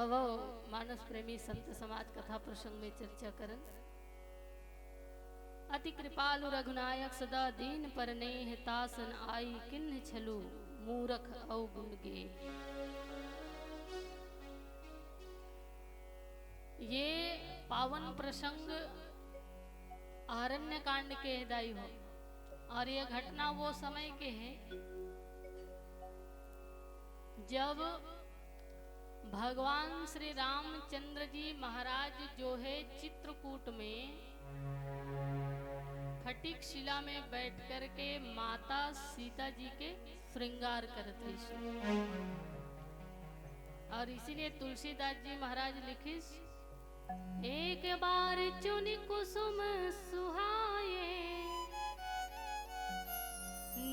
हवो मानस प्रेमी संत समाज कथा प्रसंग में चर्चा करन। अति कृपालु रघुनायक सदा दीन पर नेह तासन आई किन्ह छलु मूरख अवगुण गे। ये पावन प्रसंग आरण्य कांड के हृदय हो और ये घटना वो समय के है जब भगवान श्री रामचंद्र जी महाराज जो है चित्रकूट में फटिक शिला में बैठ कर के माता सीता जी के श्रृंगार करते और इसीलिए तुलसीदास जी महाराज लिखे एक बार चुन कुसुम सुहाए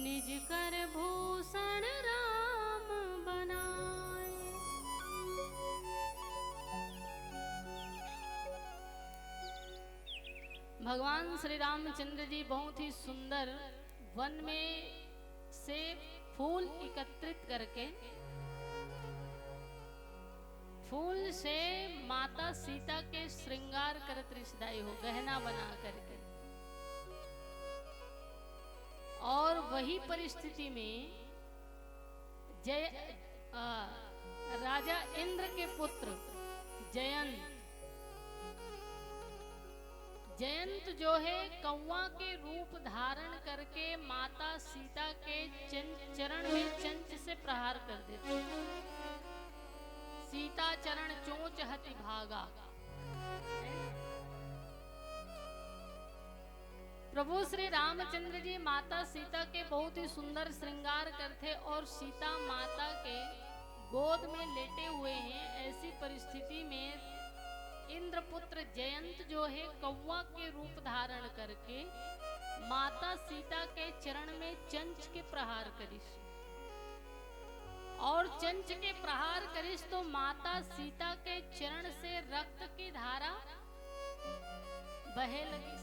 निज कर भूषण राम बनाए। भगवान श्री रामचंद्र जी बहुत ही सुंदर वन में से फूल एकत्रित करके फूल से माता सीता के श्रृंगार करत रिश्दाई हो गहना बना करके। और वही परिस्थिति में राजा इंद्र के पुत्र जयंत जो है कौवा के रूप धारण करके माता सीता के चरण में चंच से प्रहार कर देते। सीता चरण चोंच हति भागा। प्रभु श्री रामचंद्र जी माता सीता के बहुत ही सुंदर श्रृंगार करते और सीता माता के गोद में लेटे हुए हैं। ऐसी परिस्थिति में इंद्रपुत्र जयंत जो है कौवा के रूप धारण करके माता सीता के चरण में चंच के प्रहार करिस और चंच के प्रहार करिस तो माता सीता के चरण से रक्त की धारा बहे लगी।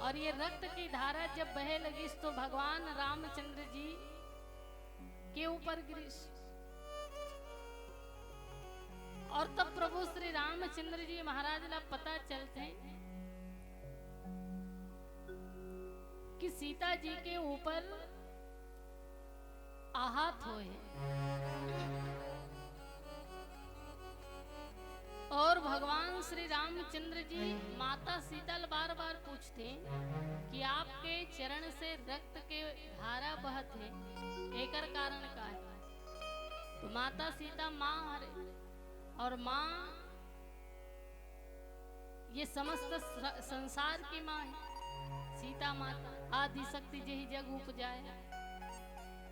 और ये रक्त की धारा जब बहे लगी तो भगवान रामचंद्र जी के ऊपर गिरी और तब प्रभु श्री रामचंद्र जी महाराज ला पता चलते कि सीता जी के ऊपर आहत हुए और भगवान श्री रामचंद्र जी माता सीता बार बार पूछते कि आपके चरण से रक्त के धारा बहत है एकर कारण का है। तो माता सीता माँ हरे और माँ ये समस्त संसार की माँ है। सीता माता आदि शक्ति जही जग उपजाए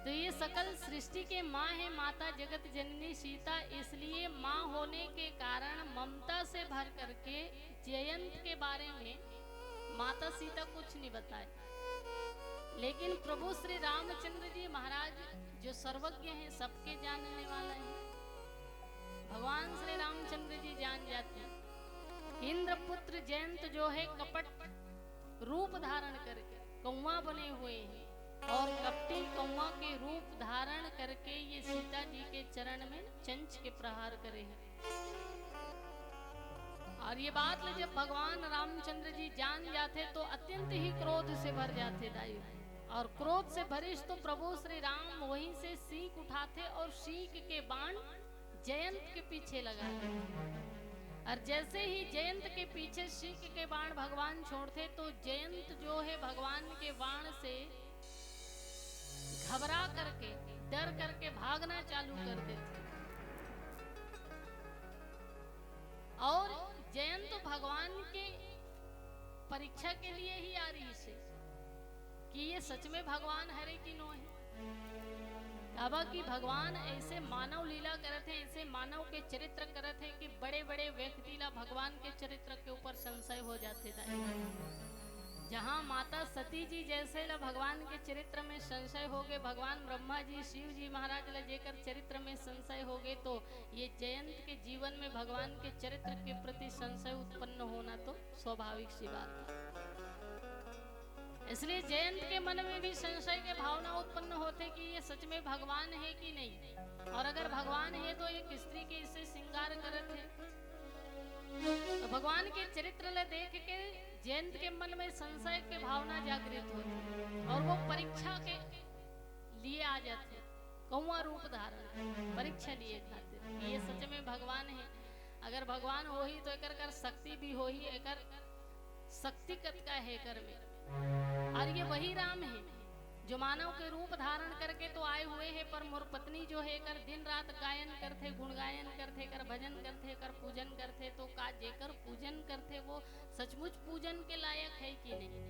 तो ये सकल सृष्टि के माँ है माता जगत जननी सीता। इसलिए माँ होने के कारण ममता से भर करके जयंत के बारे में माता सीता कुछ नहीं बताए। लेकिन प्रभु श्री रामचंद्र जी महाराज जो सर्वज्ञ हैं सबके जानने वाला है भगवान श्री रामचंद्र जी जान जाते हैं। इंद्रपुत्र जयंत जो है कपट रूप धारण करके कौवा बने हुए हैं और कपटी कौवा के रूप धारण करके ये सीता जी के चरण में चंच के प्रहार करे हैं। और ये बात जब भगवान रामचंद्र जी जान जाते तो अत्यंत ही क्रोध से भर जाते दाई और क्रोध से भरिश तो प्रभु श्री राम वहीं से सीख उठाते और सीख के बाण जयंत के पीछे लगाते। और जैसे ही जयंत के पीछे सीख के बाण भगवान छोड़ते तो जयंत जो है भगवान के बाण से घबरा करके डर करके भागना चालू कर देते। और जयंत भगवान के परीक्षा के लिए ही आ रही से कि ये सच में भगवान हरे कि नो है। अब कि भगवान ऐसे मानव लीला करते हैं ऐसे मानव के चरित्र करते हैं कि बड़े बड़े व्यक्ति ला भगवान के चरित्र के ऊपर संशय हो जाते थे। जहाँ माता सती जी जैसे ला भगवान के चरित्र में संशय हो गए भगवान ब्रह्मा जी शिव जी महाराज ला जेकर चरित्र में संशय हो गए तो ये जयंत के जीवन में भगवान के चरित्र के प्रति संशय उत्पन्न होना तो स्वाभाविक सी बात है। इसलिए जयंत के मन में भी संशय के भावना उत्पन्न होते कि ये सच में भगवान है कि नहीं, और अगर भगवान है तो एक स्त्री के इससे श्रृंगार करत है। तो भगवान के चरित्र ले देख के जयंत के मन में संशय के भावना जागृत होती और वो परीक्षा के लिए आ जाते, कौआ रूप धारण परीक्षा लिए खातिर ये सच में भगवान है। अगर भगवान हो ही तो एकर कर शक्ति भी हो ही, एकर शक्ति कत का है कर में। और ये वही राम है जो मानव के रूप धारण करके तो आए हुए हैं, पर मोर पत्नी जो है कर दिन रात गायन करते, गुणगायन करते, कर भजन करते, कर पूजन करते, तो का जेकर पूजन करते वो सचमुच पूजन के लायक है कि नहीं,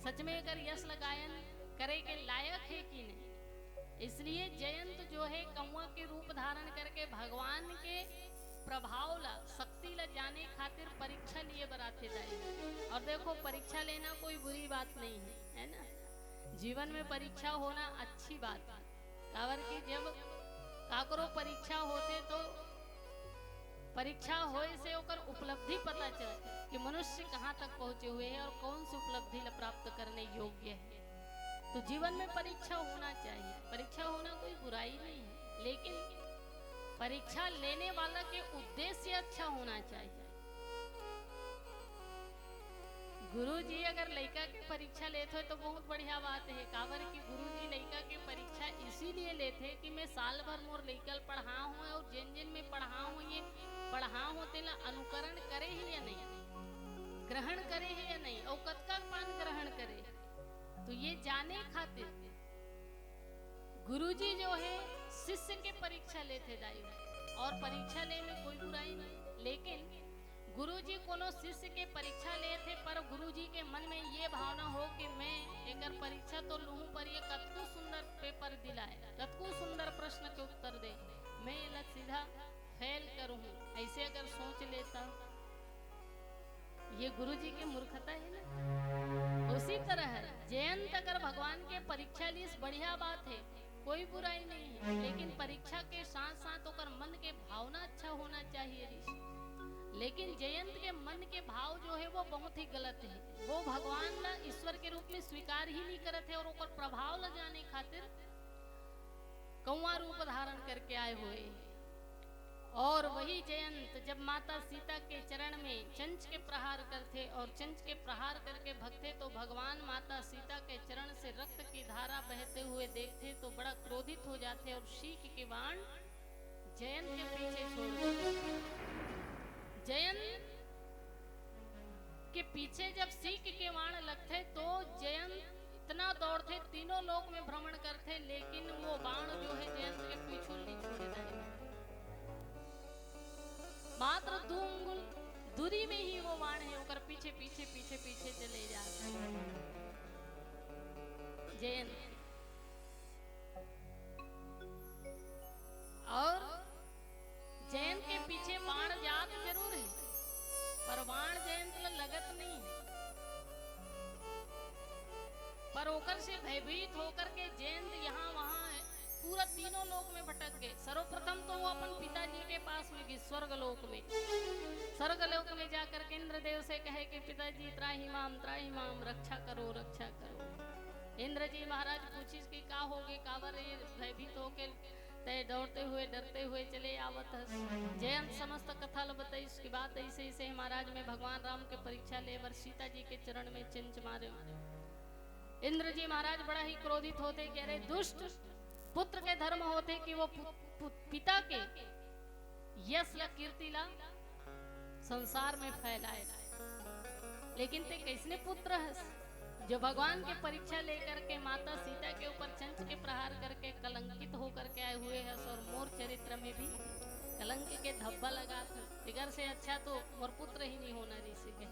सच में कर यश गायन करे के लायक है कि नहीं। इसलिए जयंत जो है कौआ के रूप धारण करके भगवान के प्रभाव ला शक्ति ला जाने खातिर परीक्षा लिए बराते जाए। और देखो परीक्षा लेना कोई बुरी बात नहीं है, है ना। जीवन में परीक्षा होना अच्छी बात है। काबर की जब काकरो परीक्षा होते तो परीक्षा होए से ओकर उपलब्धि पता चलती कि मनुष्य कहाँ तक पहुँचे हुए हैं और कौन सी उपलब्धि ला प्राप्त करने योग्य है। तो जीवन में परीक्षा होना चाहिए, परीक्षा होना कोई बुराई नहीं है, लेकिन परीक्षा लेने वाला के उद्देश्य अच्छा होना चाहिए। गुरुजी अगर लड़का के परीक्षा लेते हो तो बहुत बढ़िया बात है। काबर की गुरुजी लड़का के परीक्षा इसीलिए लेते कि मैं साल भर मोर लड़का पढ़ा हूँ और जिन जिन में पढ़ा हूँ ये पढ़ा हूँ तेला अनुकरण करे ही या नहीं, ग्रहण करे ही या नहीं, और कतका पान ग्रहण करे, तो ये जाने खातिर गुरुजी जो है शिष्य के परीक्षा लेते जाए। और परीक्षा ले में कोई बुराई नहीं, लेकिन गुरुजी कोनो शिष्य के परीक्षा ले थे, पर गुरुजी के मन में ये भावना हो कि मैं एकर परीक्षा तो लूँ, पर ये कतको सुंदर पेपर दिलाए, कतको सुंदर प्रश्न के उत्तर दे, मैं ये सीधा फेल करूँ, ऐसे अगर सोच लेता ये गुरुजी की मूर्खता है ना। उसी तरह जयंत अगर भगवान के परीक्षा ली बढ़िया बात है, कोई बुराई नहीं है, लेकिन परीक्षा के साथ साथ ओकर मन के भावना अच्छा होना चाहिए। लेकिन जयंत के मन के भाव जो है वो बहुत ही गलत है, वो भगवान ला ईश्वर के रूप में स्वीकार ही नहीं करते और ओकर प्रभाव ल जाने खातिर कौआ रूप धारण करके आए हुए। और वही जयंत जब माता सीता के चरण में चंच के प्रहार करते और चंच के प्रहार करके भगते, तो भगवान माता सीता के चरण से रक्त की धारा बहते हुए देखते तो बड़ा क्रोधित हो जाते और शीख के बाण जयंत के पीछे छोड़ देते। जयंत के पीछे जब सीख के बाण लगते तो जयंत इतना दौड़ते, तीनों लोक में भ्रमण करते, लेकिन वो बाण जो है जयंत के पीछे नहीं छोड़े जाए। मात्र 2 अंगुल दूरी में ही वो बाण है, ओकर पीछे पीछे पीछे पीछे चले जाते जयंत। और जयंत के पीछे बाण जात जरूर है, पर बाण जयंत लगत नहीं है। पर ओकर से भयभीत होकर के जयंत यहाँ वहाँ पूरा तीनों लोक में भटक गए। सर्वप्रथम तो वो अपन पिताजी के पास में गए स्वर्ग लोक में। स्वर्ग लोक में जाकर के इंद्रदेव से कहे कि पिताजी त्राही माम रक्षा करो रक्षा करो। इंद्र जी महाराज पूछिस कि का होगे, काबर ये भयभीत होके तय दौड़ते हुए डरते हुए चले आवत है। जयंत समस्त कथा ल बताइस की बात ऐसे ऐसे महाराज में भगवान राम के परीक्षा लेवर सीता जी के चरण में चिंच मारे। इंद्र जी महाराज बड़ा ही क्रोधित होते कि अरे दुष्ट, पुत्र के धर्म होते कि वो पिता के यश या कीर्ति ला संसार में फैलाए, लेकिन ते कैसने पुत्र है जो भगवान के परीक्षा लेकर के माता सीता के ऊपर चंच के प्रहार करके कलंकित होकर के आए हुए हैं। और मोर चरित्र में भी कलंक के धब्बा लगा था, फिगर से अच्छा तो मोर पुत्र ही नहीं होना ऋषि के।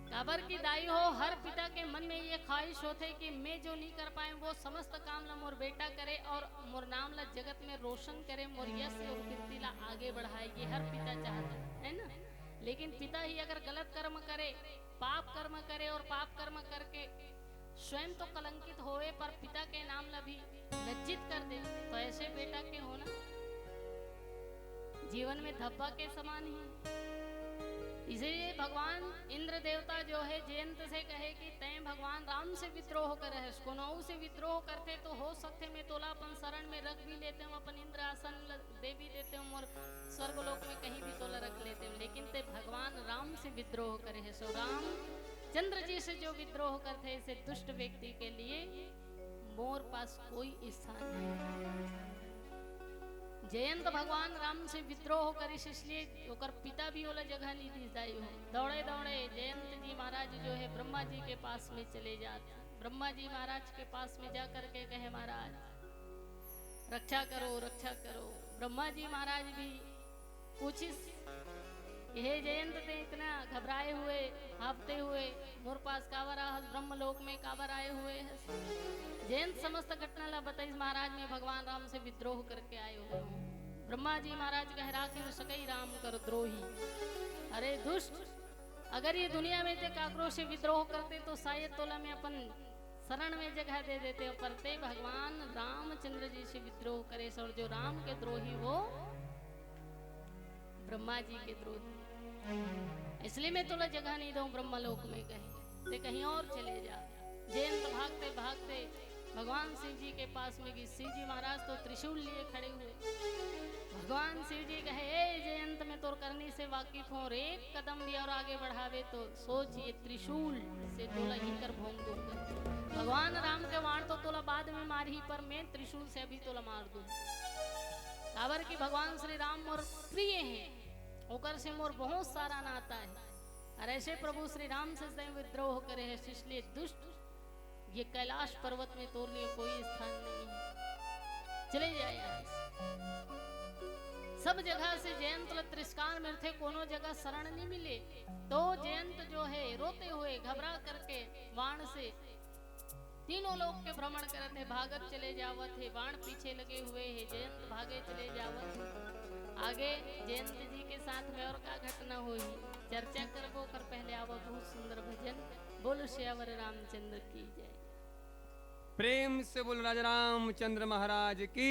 काबर की दाई हो, हर पिता के मन में ये ख्वाहिश होते कि मैं जो नहीं कर पाए वो समस्त काम ला मोर बेटा करे और मोर नाम ला जगत में रोशन करे, मोर यश और कीर्ति ला आगे बढ़ाए, ये हर पिता चाहता है ना। लेकिन पिता ही अगर गलत कर्म करे, पाप कर्म करे और पाप कर्म करके स्वयं तो कलंकित होए पर पिता के नाम ला भी लज्जित कर दे, तो ऐसे बेटा के होना जीवन में धब्बा के समान ही। इसीलिए भगवान इंद्र देवता जो है जयंत से कहे कि तय भगवान राम से विद्रोह करे है, कोनऊ से विद्रोह करते तो हो सकते मैं तोला अपन शरण में रख भी लेते हूँ, अपन इंद्र आसन दे भी देते हूँ और स्वर्गलोक में कहीं भी तोला रख लेते हूँ, लेकिन ते भगवान राम से विद्रोह करे है। सो राम चंद्र जी से जो विद्रोह करते ऐसे दुष्ट व्यक्ति के लिए मोर पास कोई स्थान नहीं। जयंत भगवान राम से विद्रोह करिस, इसलिए ओकर पिता भी ओला जगह नहीं दी जाई हो। दौड़े दौड़े जयंत जी महाराज जो है ब्रह्मा जी के पास में चले जाते। ब्रह्मा जी महाराज के पास में जा करके कहे महाराज रक्षा करो रक्षा करो। ब्रह्मा जी महाराज भी पूछिस हे जयंत ते इतना घबराए हुए हाफते हुए मोर पास कावर आहस, ब्रह्मलोक में कावर आए हुए है। जयंत समस्त घटना ला बताइस महाराज में भगवान राम से विद्रोह करके आए हुए। ब्रह्मा जी महाराज कह राखी न सकई राम कर द्रोही। अरे दुष्ट, अगर ये दुनिया में ते काकरों से विद्रोह करते तो शायद तोला में अपन शरण में जगह दे देते, पर ते भगवान रामचंद्र जी से विद्रोह करे। और जो राम के द्रोही वो ब्रह्मा जी के द्रोही, इसलिए मैं तोला जगह नहीं दूं ब्रह्मलोक में, कहे ते कहीं और चले जा। जयंत भागते भागते भगवान शिव जी के पास में गई। शिव जी महाराज तो त्रिशूल लिए खड़े हुए। भगवान शिव जी कहे ए जयंत मैं तोर करनी से वाकिफ हूँ, एक कदम भी और आगे बढ़ावे तो सोच ये त्रिशूल से तोला ही कर भोंग दूंगा। भगवान राम के वाण तो तोला बाद में मार ही, पर मैं त्रिशूल से अभी तोला मार दूं। काबर की भगवान श्री राम मोर प्रिय हैं, ओकर से मोर बहुत सारा नाता है, और ऐसे प्रभु श्री राम से स्वयं विद्रोह करे है। इसलिए दुष्ट, ये कैलाश पर्वत में तोर लिए कोई स्थान नहीं है, चले जाए यहाँ से। सब जगह से जयंत तिरस्कार में थे, कोनो जगह शरण नहीं मिले, तो जयंत जो है रोते हुए घबरा करके बाण से तीनों लोग के भ्रमण करते भागत चले जावत है। बाण पीछे लगे हुए है, जयंत भागे चले जावत है। आगे जयंत जी के साथ में और क्या घटना हुई चर्चा करबो, कर पहले आवो बहुत सुंदर भजन। बोलो श्यावर रामचंद्र की जय। प्रेम से बोल राजा रामचंद्र महाराज की।